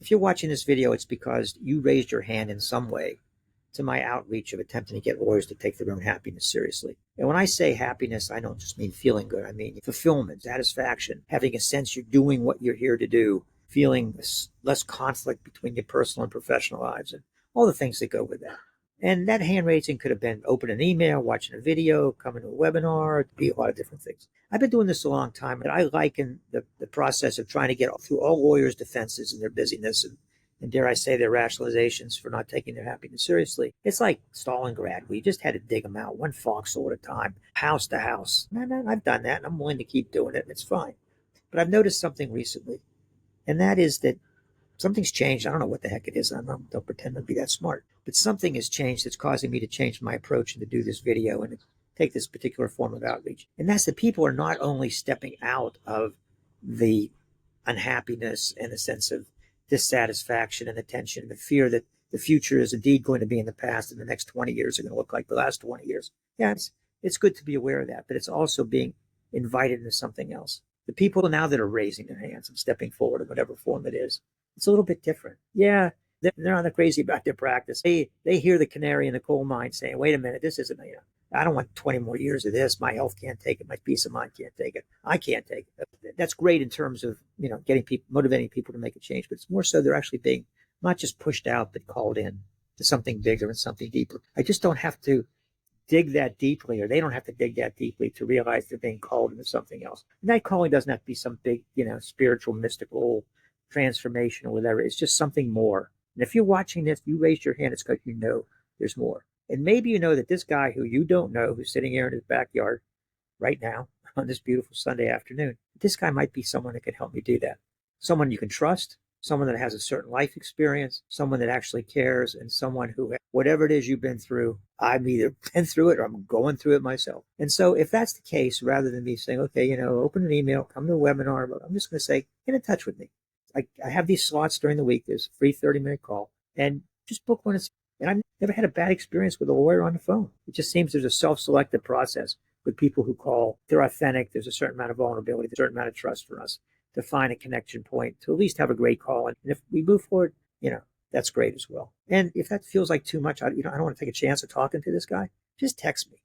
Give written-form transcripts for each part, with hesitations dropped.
If you're watching this video, it's because you raised your hand in some way to my outreach of attempting to get lawyers to take their own happiness seriously. And when I say happiness, I don't just mean feeling good. I mean fulfillment, satisfaction, having a sense you're doing what you're here to do, feeling less conflict between your personal and professional lives, and all the things that go with that. And that hand raising could have been opening an email, watching a video, coming to a webinar, it could be a lot of different things. I've been doing this a long time, and I liken the process of trying to get through all lawyers' defenses and their busyness and dare I say their rationalizations for not taking their happiness seriously. It's like Stalingrad. We just had to dig them out one foxhole at a time, house to house. And I've done that, and I'm willing to keep doing it, and it's fine. But I've noticed something recently, and that is that something's changed. I don't know what the heck it is. I don't pretend to be that smart. But something has changed that's causing me to change my approach and to do this video and take this particular form of outreach. And that's that people are not only stepping out of the unhappiness and the sense of dissatisfaction and the tension and the fear that the future is indeed going to be in the past and the next 20 years are going to look like the last 20 years. Yeah, it's good to be aware of that, but it's also being invited into something else. The people now that are raising their hands and stepping forward in whatever form it is, it's a little bit different. Yeah, they're not crazy about their practice. They hear the canary in the coal mine saying, wait a minute, this isn't, I don't want 20 more years of this. My health can't take it. My peace of mind can't take it. I can't take it. That's great in terms of, getting people, motivating people to make a change, but it's more so they're actually being not just pushed out, but called in to something bigger and something deeper. I just don't have to dig that deeply, or they don't have to dig that deeply to realize they're being called into something else. And that calling doesn't have to be some big, spiritual, mystical transformation or whatever. It's just something more. And if you're watching this, you raise your hand, it's because you know there's more. And maybe you know that this guy who you don't know, who's sitting here in his backyard right now on this beautiful Sunday afternoon, this guy might be someone that can help me do that. Someone you can trust, someone that has a certain life experience, someone that actually cares, and someone who, whatever it is you've been through, I've either been through it or I'm going through it myself. And so if that's the case, rather than me saying, okay, open an email, come to a webinar, I'm just going to say, get in touch with me. I have these slots during the week. There's a free 30-minute call, and just book one. And I've never had a bad experience with a lawyer on the phone. It just seems there's a self-selected process with people who call. They're authentic. There's a certain amount of vulnerability, a certain amount of trust for us to find a connection point, to at least have a great call. And if we move forward, that's great as well. And if that feels like too much, I don't want to take a chance of talking to this guy, just text me.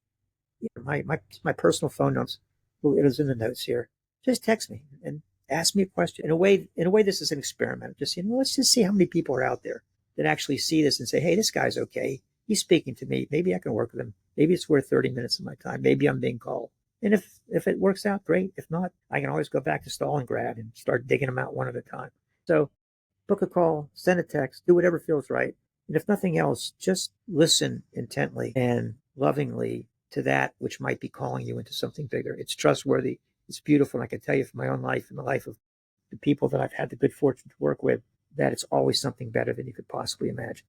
My personal phone notes, it is in the notes here. Just text me and ask me a question. In a way, this is an experiment. Just, let's just see how many people are out there that actually see this and say, hey, this guy's okay. He's speaking to me. Maybe I can work with him. Maybe it's worth 30 minutes of my time. Maybe I'm being called. And if it works out, great. If not, I can always go back to Stalingrad and start digging them out one at a time. So book a call, send a text, do whatever feels right. And if nothing else, just listen intently and lovingly to that which might be calling you into something bigger. It's trustworthy. It's beautiful. And I can tell you from my own life and the life of the people that I've had the good fortune to work with, that it's always something better than you could possibly imagine.